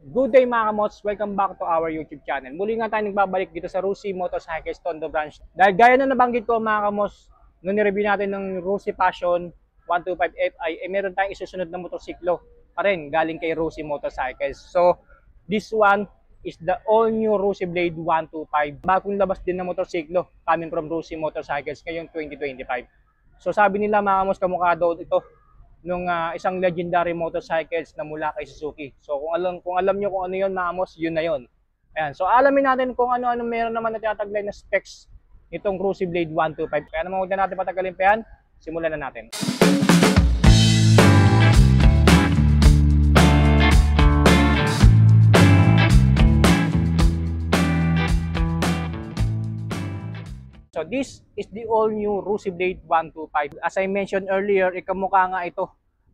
Good day mga kamots! Welcome back to our YouTube channel. Muli nga tayo nagbabalik dito sa Rusi Motorcycles Tondo Branch. Dahil gaya na nabanggit ko mga kamots, nung nireview natin ng Rusi Passion 125 Fi, meron tayong isusunod na motorsiklo pa rin galing kay Rusi Motorcycles. So, this one is the all new Rusi Blade 125. Bagong labas din na motorsiklo coming from Rusi Motorcycles ngayong 2025. So, sabi nila mga kamots, kamukha daw ito nung isang legendary motorcycles na mula kay Suzuki. So kung alam niyo kung ano 'yon, mga amos, yun na 'yon. Ayan. So alamin natin kung ano-ano meron naman na tinataglay na specs nitong Rusi Blade 125. Kaya naman huwag na natin patagalin pa yan. Simulan na natin. So this is the all new Rusi Blade 125. As I mentioned earlier, ikamukha nga ito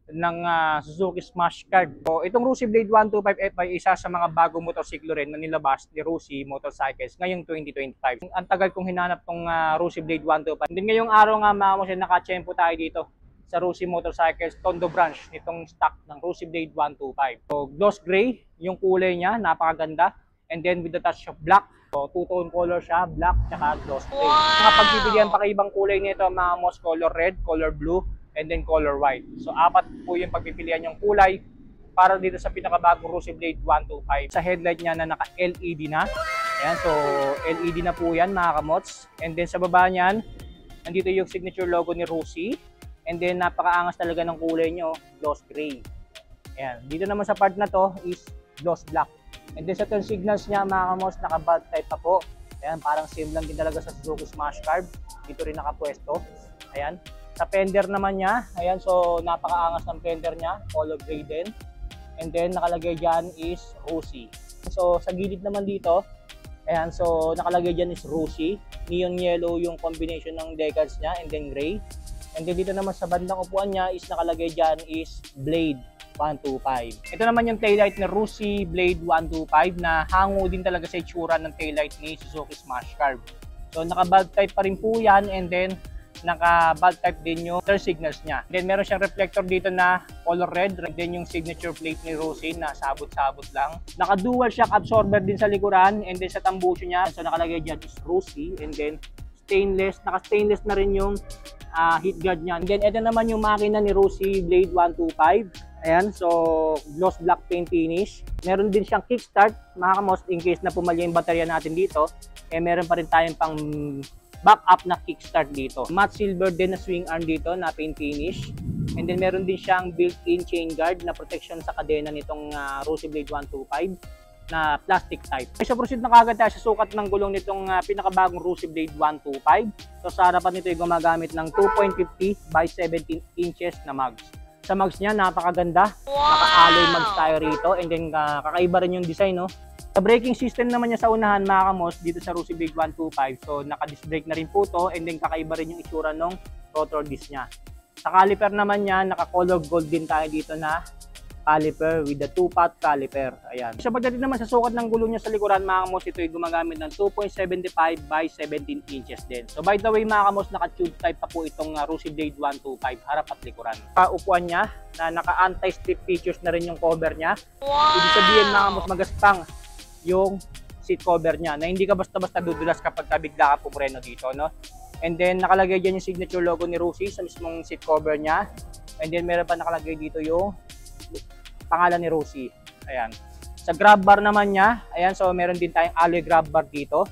ng Suzuki Smash Card. So itong Rusi Blade 125 Fi isa sa mga bagong motorsiklo rin na nilabas ni Rusi Motorcycles ngayong 2025. Ang tagal kong hinanap tong Rusi Blade 125. Then ngayong araw nga mga kasi nakachempo tayo dito sa Rusi Motorcycles Tondo Branch nitong stock ng Rusi Blade 125. So gloss gray yung kulay niya, napakaganda. And then with the touch of black. So, two-tone color siya, black, tsaka gloss gray. Mga pagpipilian pa ibang kulay nito, mga most color red, color blue, and then color white. So, apat po yung pagpipilian yung kulay para dito sa pinakabagong Rusi Blade 125. Sa headlight niya na naka-LED na. Ayan, so LED na po yan, mga kamots. And then sa baba niyan, nandito yung signature logo ni Rusi. And then napakaangas talaga ng kulay nyo, gloss gray. Ayan, dito naman sa part na to is gloss black. And then sa turn signals niya mga kamos, naka-bulb type pa po. Ayan, parang same lang din talaga sa Suzuki Smash Card. Dito rin nakapwesto. Ayan. Sa fender naman niya, ayan, so napakaangas ng fender niya, color gray din. And then nakalagay dyan is Rusi. So sa gilid naman dito, ayan, so nakalagay dyan is Rusi. Neon yellow yung combination ng decals niya, and then gray. And then dito naman sa bandang upuan niya is nakalagay dyan is Blade 125. Ito naman yung taillight na Rusi Blade 125 na hango din talaga sa itsura ng taillight ni Suzuki Smash Card. So naka-bulb type pa rin po yan, and then naka-bulb type din yung turn signals niya. Then meron siyang reflector dito na color red, and then yung signature plate ni Rusi na sabot-sabot lang. Naka-dual shock absorber din sa likuran, and then sa tambucho niya, so nakalagay dyan is Rusi, and then stainless, naka-stainless na rin yung heat guard niya. And then ito naman yung makina ni Rusi Blade 125. Ayan, so gloss black paint finish. Meron din siyang kickstart, mga kamos, in case na pumalya yung baterya natin dito, meron pa rin tayong pang backup na kickstart dito. Matte silver din na swing arm dito na paint finish. And then meron din siyang built-in chain guard na protection sa kadena nitong Rusi Blade 125 na plastic type. So proceed na kagad tayo sa sukat ng gulong nitong pinakabagong Rusi Blade 125. So sa harapan nito ay gumagamit ng 2.50 by 17 inches na mags. Sa mags niya, napakaganda. Naka-alloy mags tayo rito. And then, kakaiba rin yung design, no? Sa braking system naman niya sa unahan, mga kamos, dito sa Rusi Blade 125. So, naka-disc brake na rin po to. And then, kakaiba rin yung itsura ng rotor disc niya. Sa caliper naman niya, naka-color gold din tayo dito na caliper with the 2-pot caliper. Ayan. So pagdating naman sa sukat ng gulong niya sa likuran, mga kamos, ito ay gumagamit ng 2.75 by 17 inches din. So by the way, mga kamos, naka-tube type pa po itong Rusi Blade 125, harap at likuran. Upuan niya na naka-anti-slip features na rin yung cover niya. Ibig sabihin, mga kamos, magaspang yung seat cover niya na hindi ka basta-basta dudulas kapag bigla ka pumreno dito, no? And then nakalagay dyan yung signature logo ni Rusi sa mismong seat cover niya. And then meron pa nakalagay dito yung pangalan ni Rusi. Ayan. Sa grab bar naman niya, ayan, so meron din tayong alloy grab bar dito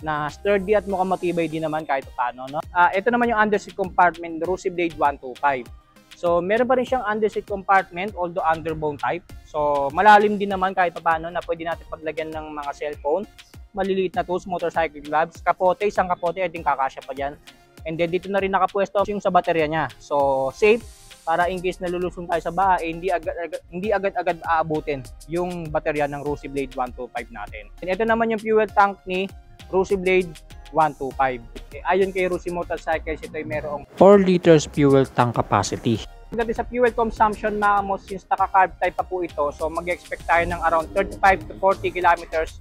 na sturdy at mukhang matibay din naman kahit paano, no? Ito naman yung underseat compartment, Rusi Blade 125. So meron pa rin siyang underseat compartment, although underbone type. So malalim din naman kahit paano na pwede natin paglagyan ng mga cellphone, maliliit na tools, motorcycle gloves, kapote, isang kapote, I think kakasya pa dyan. And then dito na rin nakapwesto yung sa baterya niya. So safe, para in case nalulusong tayo sa bahay, hindi agad-agad aabutin yung baterya ng Rusi Blade 125 natin. And ito naman yung fuel tank ni Rusi Blade 125. Ayon kay Rusi Motorcycles, ito ay merong 4 liters fuel tank capacity. Pagdating sa fuel consumption, mga kamos, since naka-carb type pa po ito, so mag-expect tayo ng around 35 to 40 kilometers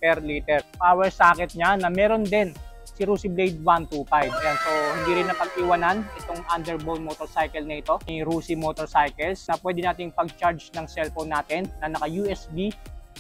per liter. Power socket niya na meron din si Rusi Blade 125. Ayan, so hindi rin napag-iwanan itong underbone motorcycle na ito ni Rusi Motorcycles na pwede nating pag-charge ng cellphone natin na naka-USB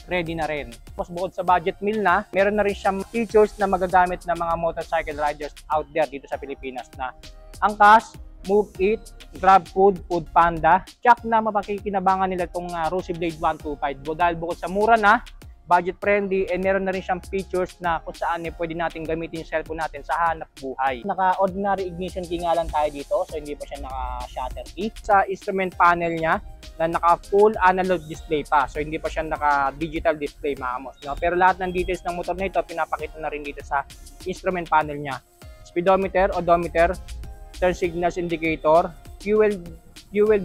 ready na rin. Tapos bukod sa budget meal na, meron na rin siyang features na magagamit ng mga motorcycle riders out there dito sa Pilipinas na Angkas, Move It, Grab Food, Food Panda. Check na mapakikinabangan nila itong Rusi Blade 125 dahil bukod sa mura na, budget friendly, and meron na rin siyang features na kung saan pwede natin gamitin yung cellphone natin sa hanap buhay. Naka-ordinary ignition key nga lang tayo dito, so hindi pa siya naka-shutter key. Sa instrument panel niya, na naka-full analog display pa, so hindi pa siya naka-digital display mga amos. No? Pero lahat ng details ng motor na ito, pinapakita na rin dito sa instrument panel niya. Speedometer, odometer, turn signals indicator, fuel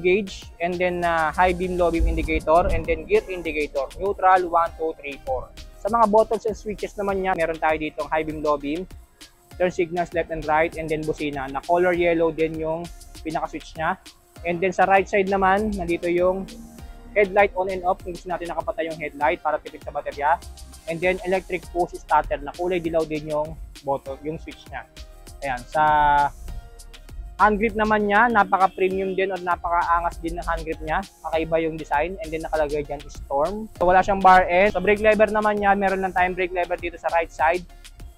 gauge, and then high beam, low beam indicator, and then gear indicator, neutral, 1, 2, 3, 4. Sa mga buttons and switches naman niya, meron tayo dito high beam, low beam, turn signals left and right, and then busina na color yellow din yung pinaka-switch niya. And then sa right side naman, nandito yung headlight on and off kung gusto natin nakapatay yung headlight para tipid sa baterya. And then electric push starter na kulay dilaw din yung button, yung switch niya. Ayan, sa hand grip naman niya, napaka-premium din o napaka-angas din ng hand grip niya. Kakaiba yung design, and then nakalagay dyan Storm. So wala siyang bar end. Sa brake lever naman niya, meron lang tayong brake lever dito sa right side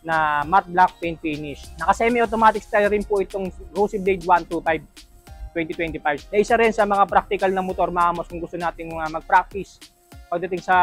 na matte black paint finish. Naka-semi-automatic style rin po itong Rusi Blade 125 2025. Na isa rin sa mga practical na motor mga amos kung gusto nating mag-practice pagdating sa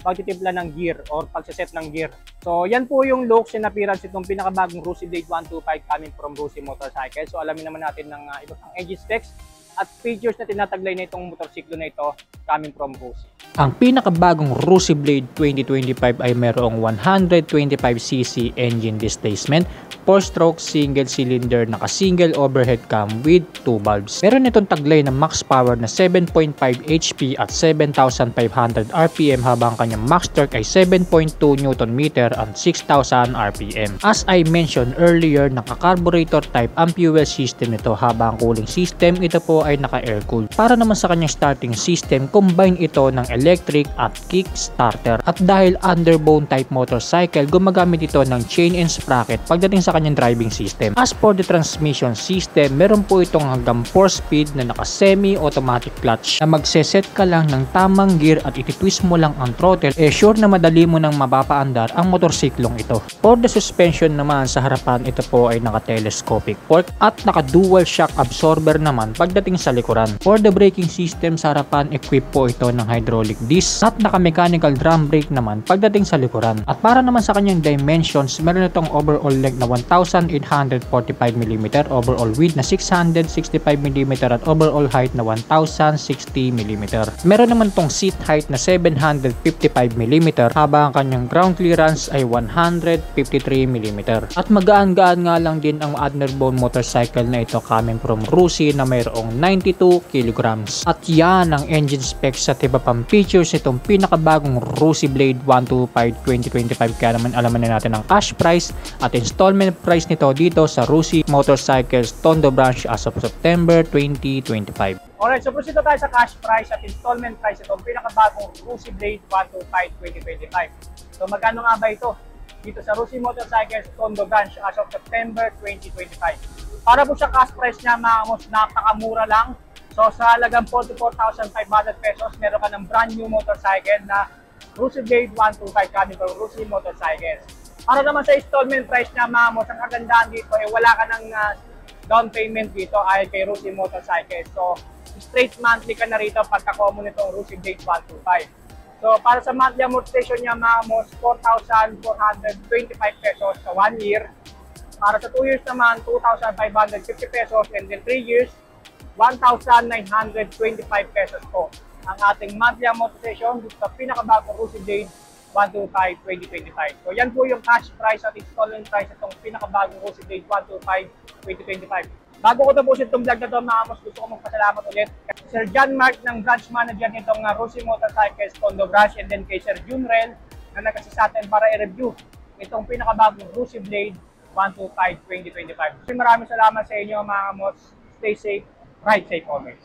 pagtitimpla ng gear or pagsaset ng gear. So yan po yung looks and appearance itong pinakabagong Rusi Blade 125 coming from Rusi Motorcycle. So alamin naman natin ng iba pang engine specs at features na tinataglay na itong motorsiklo na ito coming from Rusi. Ang pinakabagong Rusi Blade 2025 ay mayroong 125cc engine displacement, 4-stroke single cylinder naka-single overhead cam with 2 valves. Meron itong taglay na max power na 7.5 HP at 7,500 RPM habang kanyang max torque ay 7.2 Nm at 6,000 RPM. As I mentioned earlier, naka-carburetor type ang fuel system nito habang cooling system ito po ay naka-air-cooled. Para naman sa kanyang starting system, combine ito ng electric at kick starter. At dahil underbone type motorcycle, gumagamit ito ng chain and sprocket pagdating sa kanyang driving system. As for the transmission system, meron po itong hanggang 4-speed na naka-semi-automatic clutch na magseset ka lang ng tamang gear at ititwist mo lang ang throttle, sure na madali mo nang mapapaandar ang motorsiklong ito. For the suspension naman, sa harapan ito po ay naka-telescopic fork at naka-dual shock absorber naman pagdating sa likuran. For the braking system, sa harapan equip po ito ng hydraulic disc at naka-mechanical drum brake naman pagdating sa likuran. At para naman sa kanyang dimensions, meron itong overall length na 1,845mm, overall width na 665mm at overall height na 1,060mm. Meron naman itong seat height na 755mm habang ang kanyang ground clearance ay 153mm. At magaan-gaan nga lang din ang underbone motorcycle na ito coming from Rusi na mayroong 92 kg. At yan ang engine specs at iba pang features nitong pinakabagong Rusi Blade 125 2025. Kaya naman alaman na natin ang cash price at installment price nito dito sa Rusi Motorcycles Tondo branch as of September 2025. Alright, so proceed tayo sa cash price at installment price itong pinakabagong Rusi Blade 125 2025. So magkano nga ba ito dito sa Rusi Motorcycles Tondo branch as of September 2025? Para po sa cash price niya mga amos, napakamura lang. So sa halagang 44,500 pesos, meron ka ng brand new motorcycle na Rusi Blade 125 coming from Rusi Motorcycles. Para naman sa installment price niya mga amos, ang kagandahan dito ay wala ka ng down payment dito ay kay Rusi Motorcycles. So straight monthly ka na rito pagka-common itong Rusi Blade 125. So para sa monthly amortization niya mga amos, 4,425 pesos sa 1 year. Para sa 2 years naman, 2,550 pesos, and then 3 years, 1,925 pesos po ang ating monthly amortization dito sa pinakabagong Rusi Blade 125 2025. So yan po yung cash price at installment price itong pinakabagong Rusi Blade 125 2025. Bago ko tapusin itong vlog na ito mga amos, gusto ko magpasalamat ulit kay Sir John Mark ng branch manager nitong Rusi Motorcycles Tondo branch, and then kay Sir Junrel na nag-assist sa atin para i-review itong pinakabagong Rusi Blade 125 2025. Maraming salamat sa inyo mga amos. Stay safe, ride safe always.